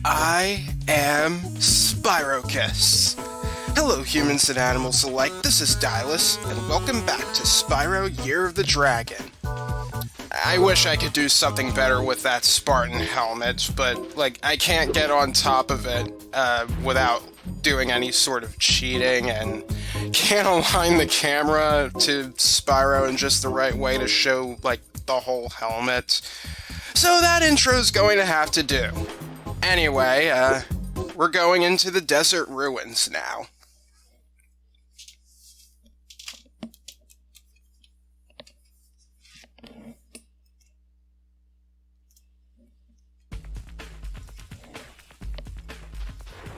I am Spyro. Hello humans and animals alike, this is Dylus, and welcome back to Spyro Year of the Dragon. I wish I could do something better with that Spartan helmet, but, I can't get on top of it, without doing any sort of cheating, and can't align the camera to Spyro in just the right way to show, the whole helmet. So that intro's going to have to do. Anyway, we're going into the desert ruins now.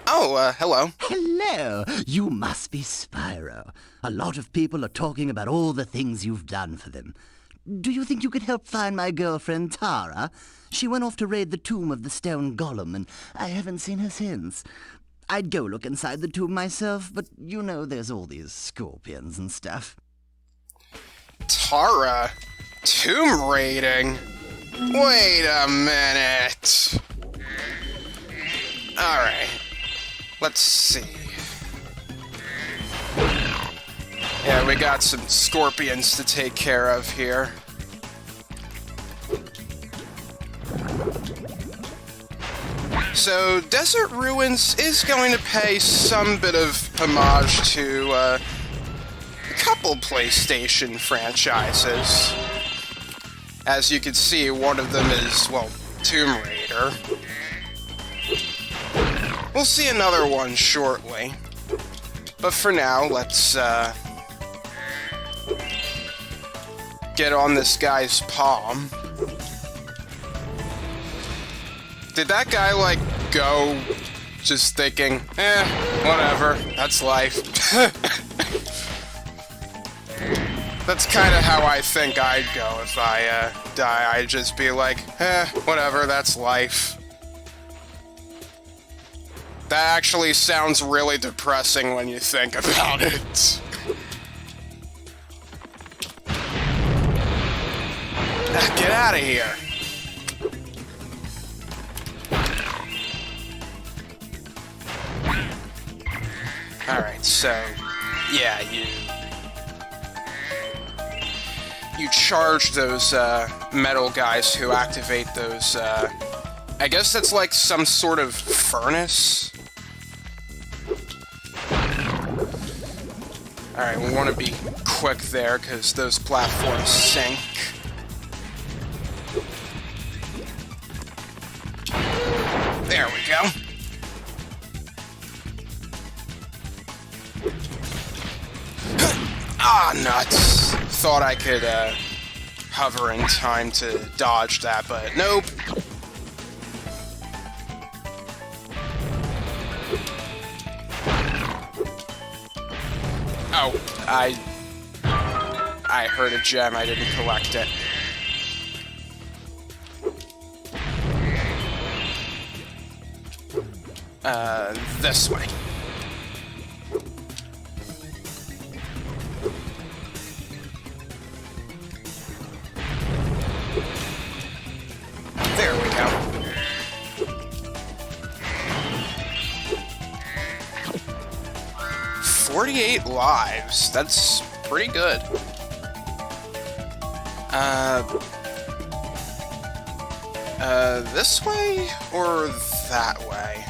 Oh, hello. Hello! You must be Spyro. A lot of people are talking about all the things you've done for them. Do you think you could help find my girlfriend, Tara? She went off to raid the tomb of the Stone Golem, and I haven't seen her since. I'd go look inside the tomb myself, but you know there's all these scorpions and stuff. Tara? Tomb raiding? Wait a minute. Alright. Let's see. Yeah, we got some scorpions to take care of here. So, Desert Ruins is going to pay some bit of homage to a couple PlayStation franchises. As you can see, one of them is, Tomb Raider. We'll see another one shortly. But for now, let's, get on this guy's palm. Did that guy, go just thinking, whatever, that's life. That's kind of how I think I'd go if I, die. I'd just be like, whatever, that's life. That actually sounds really depressing when you think about it. Get out of here. Alright, so, yeah, you charge those, metal guys who activate those, I guess that's like some sort of furnace? Alright, we want to be quick there, because those platforms sink. There we go. Ah, nuts. Thought I could, hover in time to dodge that, but nope. Oh, I heard a gem, I didn't collect it. This way. There we go. "48 lives. That's pretty good. This way or that way?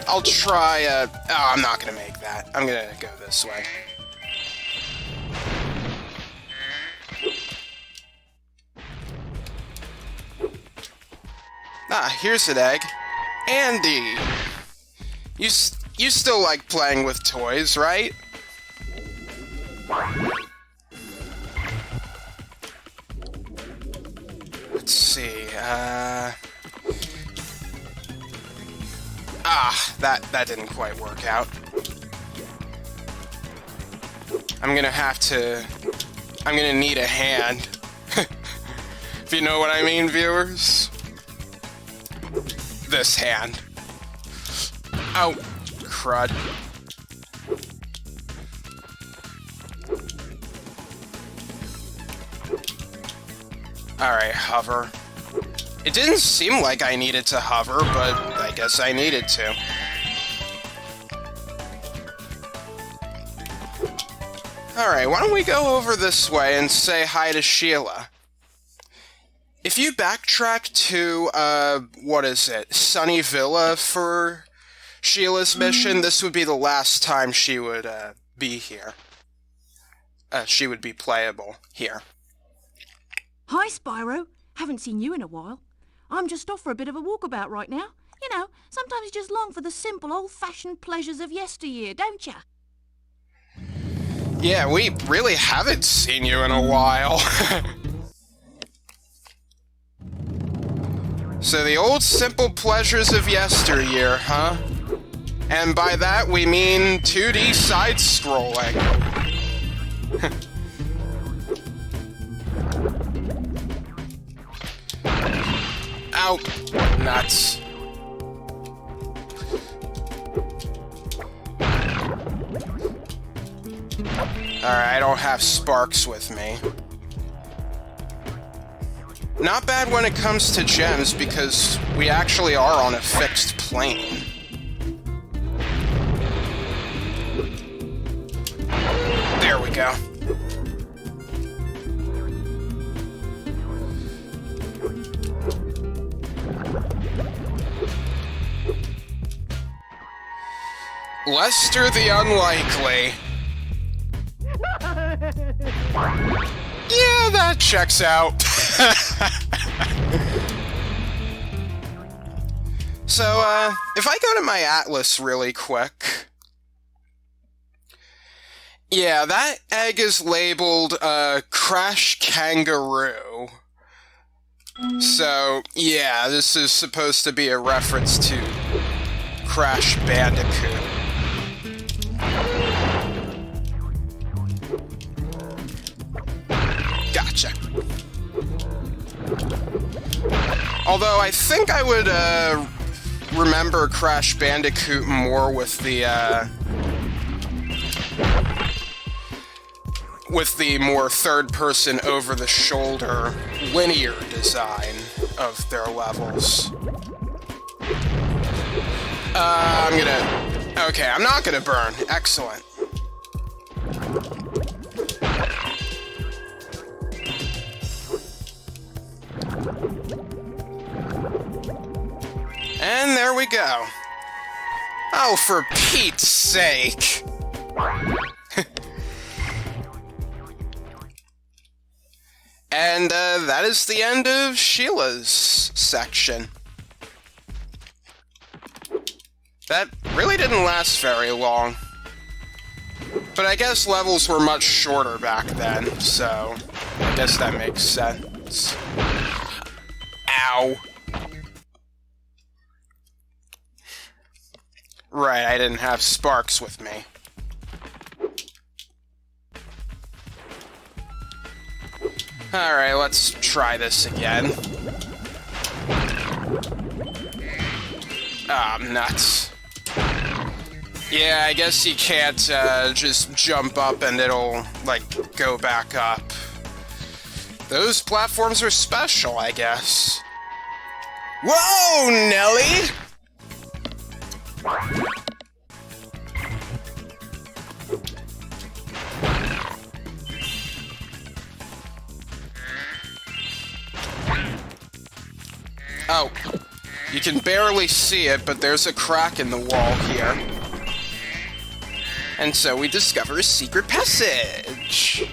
I'll try, oh, I'm not gonna make that. I'm gonna go this way. Ah, here's an egg. Andy! You still like playing with toys, right? Let's see, that didn't quite work out. I'm gonna need a hand. If you know what I mean, viewers. This hand. Oh, crud. Alright, hover. It didn't seem like I needed to hover, but I guess I needed to. Alright, why don't we go over this way and say hi to Shiela? If you backtrack to, what is it, Sunny Villa for Shiela's mission, this would be the last time she would, be here. She would be playable here. Hi, Spyro. Haven't seen you in a while. I'm just off for a bit of a walkabout right now. You know, sometimes you just long for the simple, old-fashioned pleasures of yesteryear, don't ya? Yeah, we really haven't seen you in a while. So the old simple pleasures of yesteryear, huh? And by that we mean 2D side-scrolling. Ow! Nuts. Alright, I don't have sparks with me. Not bad when it comes to gems, because we actually are on a fixed plane. There we go. Lester the Unlikely. Yeah, that checks out. So, if I go to my atlas really quick... Yeah, that egg is labeled, Crash Kangaroo. So, yeah, this is supposed to be a reference to Crash Bandicoot. Gotcha. Although I think I would remember Crash Bandicoot more with the more third-person, over-the-shoulder, linear design of their levels. Okay, I'm not gonna burn. Excellent. And there we go. Oh, for Pete's sake! And, that is the end of Shiela's section. That really didn't last very long. But I guess levels were much shorter back then, so I guess that makes sense. Ow. Right, I didn't have sparks with me. Alright, let's try this again. Ah, nuts. Yeah, I guess you can't, just jump up and it'll, like, go back up. Those platforms are special, I guess. Whoa, Nelly! Oh, you can barely see it, but there's a crack in the wall here. And so we discover a secret passage.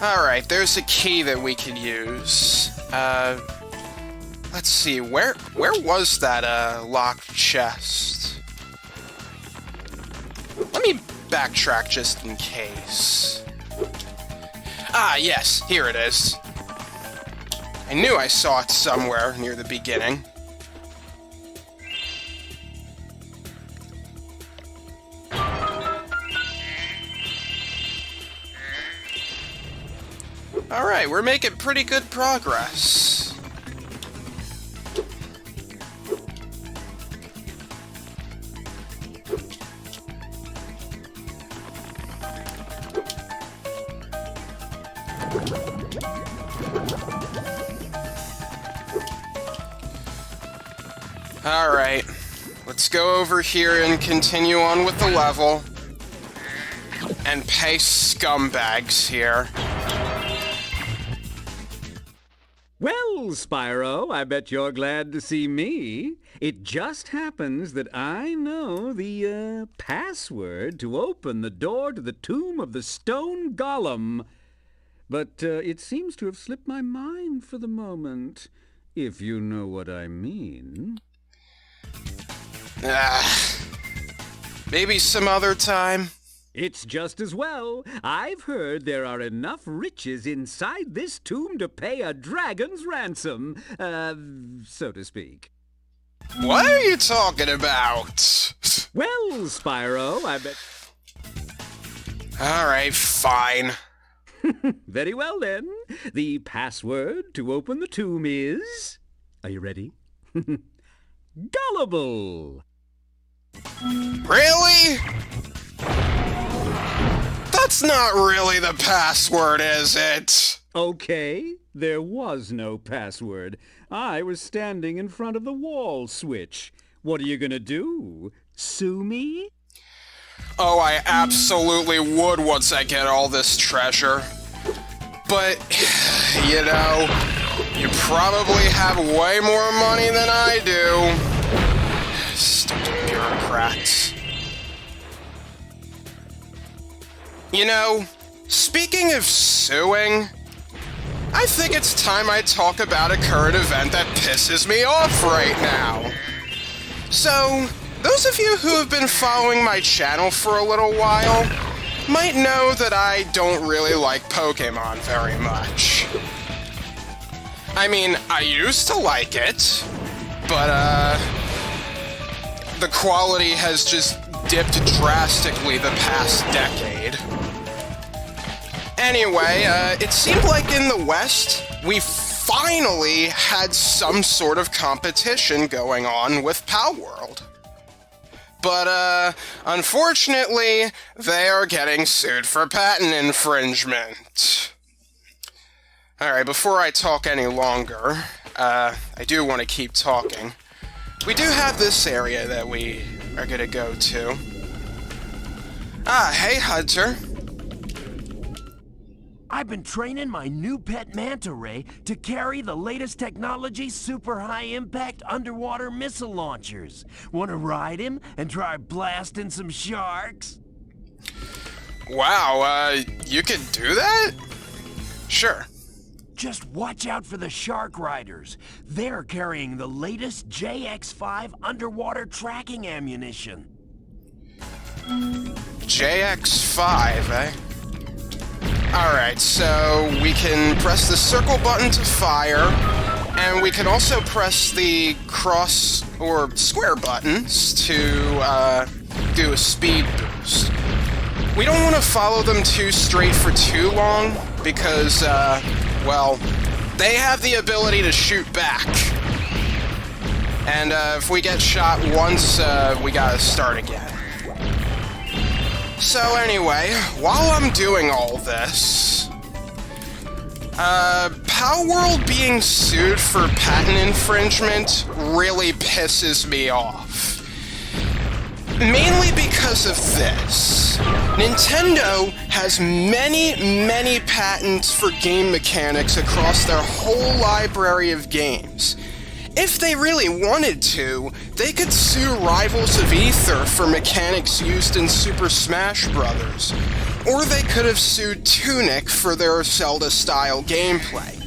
Alright, there's a key that we can use. Let's see, where was that, locked chest? Let me backtrack just in case. Ah, yes, here it is. I knew I saw it somewhere near the beginning. Alright, we're making pretty good progress. Alright, let's go over here and continue on with the level. And pay scumbags here. Well, Spyro, I bet you're glad to see me. It just happens that I know the, password to open the door to the tomb of the Stone Golem. But, it seems to have slipped my mind for the moment, if you know what I mean. Maybe some other time. It's just as well. I've heard there are enough riches inside this tomb to pay a dragon's ransom, so to speak. What are you talking about? Well, Spyro, I bet... Alright, fine. Very well, then. The password to open the tomb is... Are you ready? Gullible! Really? That's not really the password, is it? Okay, there was no password. I was standing in front of the wall switch. What are you gonna do? Sue me? Oh, I absolutely would once I get all this treasure. But, you know, you probably have way more money than I do. Stupid bureaucrats. You know, speaking of suing, I think it's time I talk about a current event that pisses me off right now. So, those of you who have been following my channel for a little while might know that I don't really like Pokemon very much. I mean, I used to like it, but, the quality has just dipped drastically the past decade. Anyway, it seemed like in the West, we finally had some sort of competition going on with Palworld. But, unfortunately, they are getting sued for patent infringement. Alright, before I talk any longer, I do want to keep talking. We do have this area that we are gonna go to. Hey, Hunter. I've been training my new pet manta ray to carry the latest technology super high-impact underwater missile launchers. Want to ride him and try blasting some sharks? Wow, you could do that? Sure. Just watch out for the shark riders. They're carrying the latest JX5 underwater tracking ammunition. JX5, eh? Alright, so we can press the circle button to fire, and we can also press the cross or square buttons to do a speed boost. We don't want to follow them too straight for too long, because, well, they have the ability to shoot back. And if we get shot once, we gotta start again. So anyway, while I'm doing all this, Palworld being sued for patent infringement really pisses me off. Mainly because of this. Nintendo has many patents for game mechanics across their whole library of games. If they really wanted to, they could sue Rivals of Aether for mechanics used in Super Smash Bros., or they could have sued Tunic for their Zelda-style gameplay.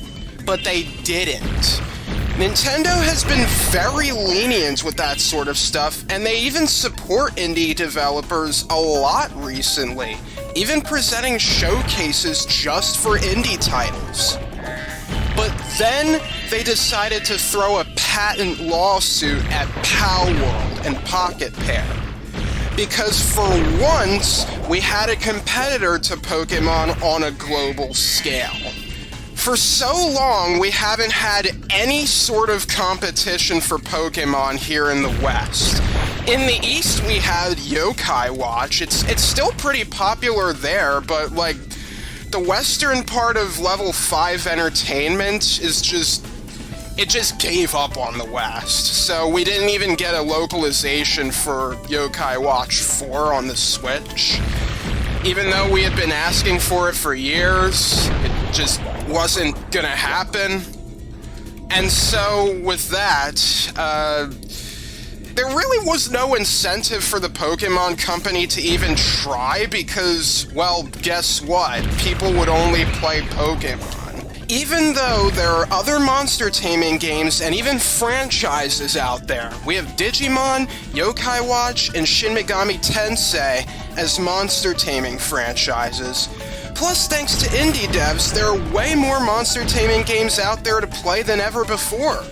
But they didn't. Nintendo has been very lenient with that sort of stuff, and they even support indie developers a lot recently, even presenting showcases just for indie titles. But then they decided to throw a patent lawsuit at Palworld and Pocket Pair. Because for once, we had a competitor to Pokemon on a global scale. For so long, we haven't had any sort of competition for Pokemon here in the West. In the East, we had Yokai Watch. It's still pretty popular there, but, like, the western part of level 5 entertainment is it just gave up on the West. So we didn't even get a localization for Yokai Watch 4 on the Switch. Even though we had been asking for it for years, it just wasn't gonna happen. And so with that, there really was no incentive for the Pokemon Company to even try because, well, guess what? People would only play Pokemon. Even though there are other monster taming games and even franchises out there. We have Digimon, Yokai Watch, and Shin Megami Tensei as monster taming franchises. Plus, thanks to indie devs, there are way more monster taming games out there to play than ever before.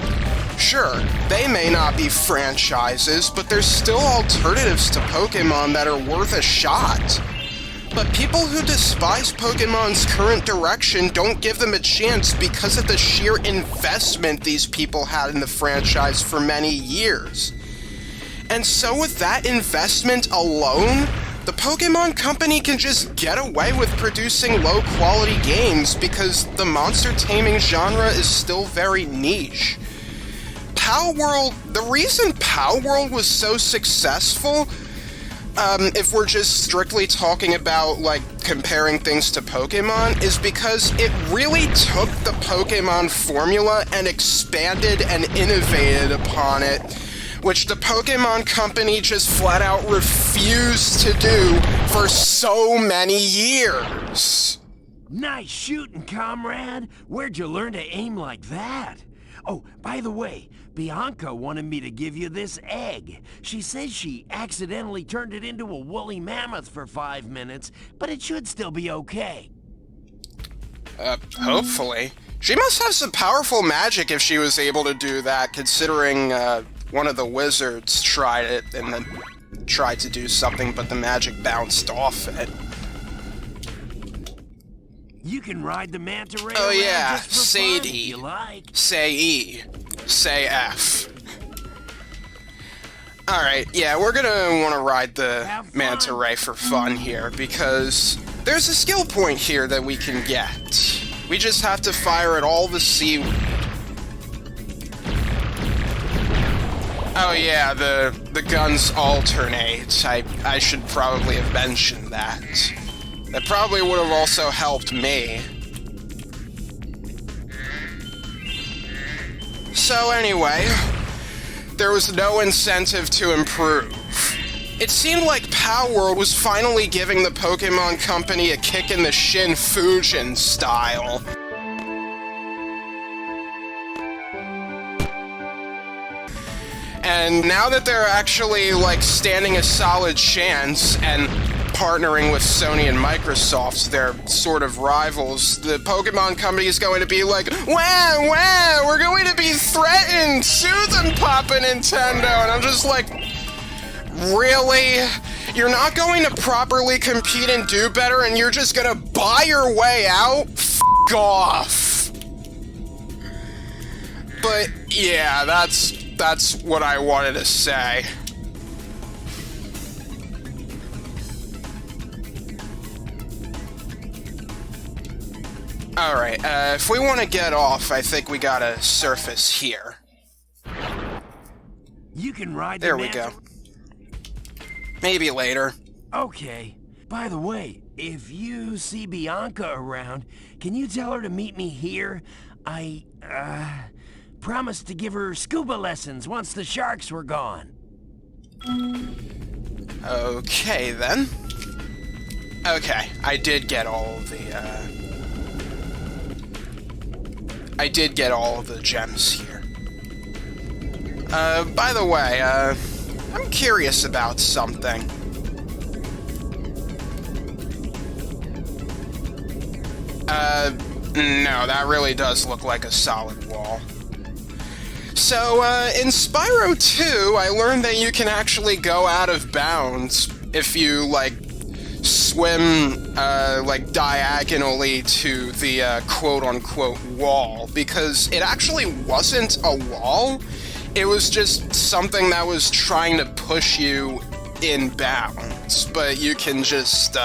Sure, they may not be franchises, but there's still alternatives to Pokemon that are worth a shot. But people who despise Pokemon's current direction don't give them a chance because of the sheer investment these people had in the franchise for many years. And so with that investment alone, the Pokemon Company can just get away with producing low-quality games because the monster taming genre is still very niche. The reason Palworld was so successful, if we're just strictly talking about, like, comparing things to Pokemon, is because it really took the Pokemon formula and expanded and innovated upon it, which the Pokemon Company just flat out refused to do for so many years. Nice shooting, comrade. Where'd you learn to aim like that? Oh, by the way, Bianca wanted me to give you this egg. She says she accidentally turned it into a woolly mammoth for 5 minutes, but it should still be okay. Hopefully. She must have some powerful magic if she was able to do that, considering, one of the wizards tried it and then tried to do something, but the magic bounced off it. You can ride the manta ray Oh around yeah, just for say fun if D, you like. say E, say F. Alright, yeah, we're gonna want to ride the manta ray for fun here, because there's a skill point here that we can get. We just have to fire at all the seaweed. Oh yeah, the guns alternate. I should probably have mentioned that. That probably would have also helped me. So anyway, there was no incentive to improve. It seemed like Palworld was finally giving the Pokemon Company a kick in the shin Fujin style. And now that they're actually, like, standing a solid chance and partnering with Sony and Microsoft, their sort of rivals, the Pokemon Company is going to be like, wow, we're going to be threatened, sue them, Papa Nintendo, and I'm just like, really? You're not going to properly compete and do better, and you're just gonna buy your way out? F*** off. But, yeah, that's what I wanted to say. Alright, if we want to get off, I think we gotta surface here. You can ride the There we go. Maybe later. Okay. By the way, if you see Bianca around, can you tell her to meet me here? I, promised to give her scuba lessons once the sharks were gone. Okay, then. Okay, I did get all of the, I did get all of the gems here. By the way, I'm curious about something. No, that really does look like a solid wall. So, in Spyro 2, I learned that you can actually go out of bounds if you, like, swim, like, diagonally to the, quote-unquote wall, because it actually wasn't a wall. It was just something that was trying to push you in bounds, but you can just,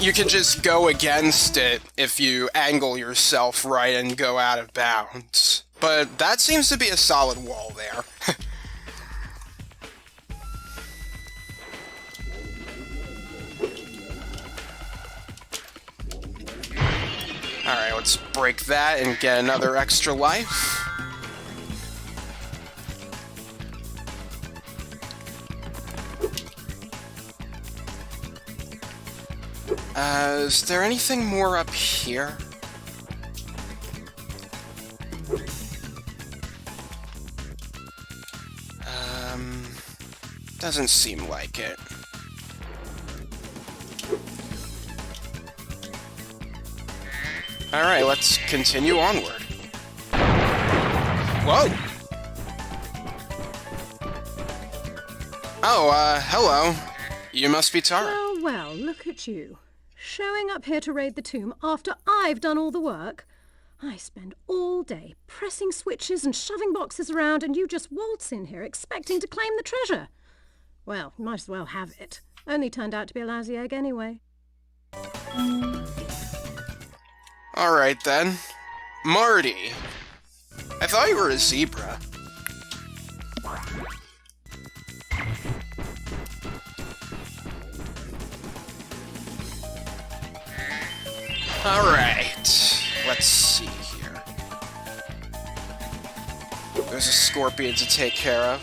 you can just go against it if you angle yourself right and go out of bounds. But that seems to be a solid wall there. Alright, let's break that and get another extra life. Is there anything more up here? Doesn't seem like it. Alright, let's continue onward. Whoa! Oh, hello. You must be Tara. Well, well, look at you. Showing up here to raid the tomb after I've done all the work. I spend all day pressing switches and shoving boxes around, and you just waltz in here expecting to claim the treasure. Well, you might as well have it. Only turned out to be a lousy egg anyway. Alright then. Marty. I thought you were a zebra. Alright. Let's see here. There's a scorpion to take care of.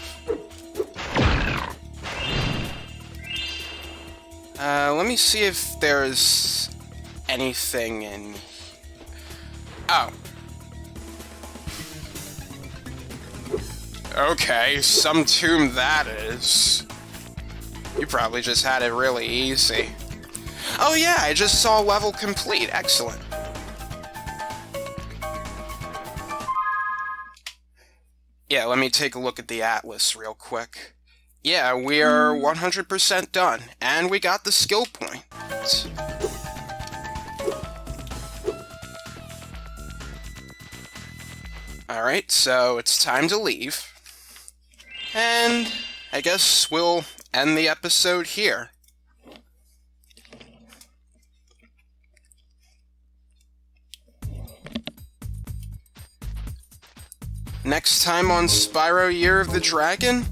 Let me see if there's anything in... Oh. Okay, some tomb that is. You probably just had it really easy. Oh yeah, I just saw level complete. Excellent. Yeah, let me take a look at the atlas real quick. Yeah, we are 100% done, and we got the skill point. Alright, so it's time to leave. And I guess we'll end the episode here. Next time on Spyro Year of the Dragon,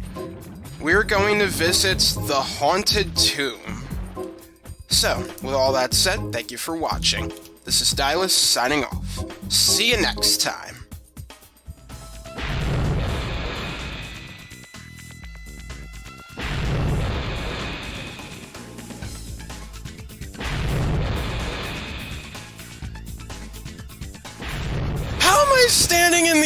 we're going to visit the Haunted Tomb. So, with all that said, thank you for watching. This is Dylus signing off. See you next time. How am I standing in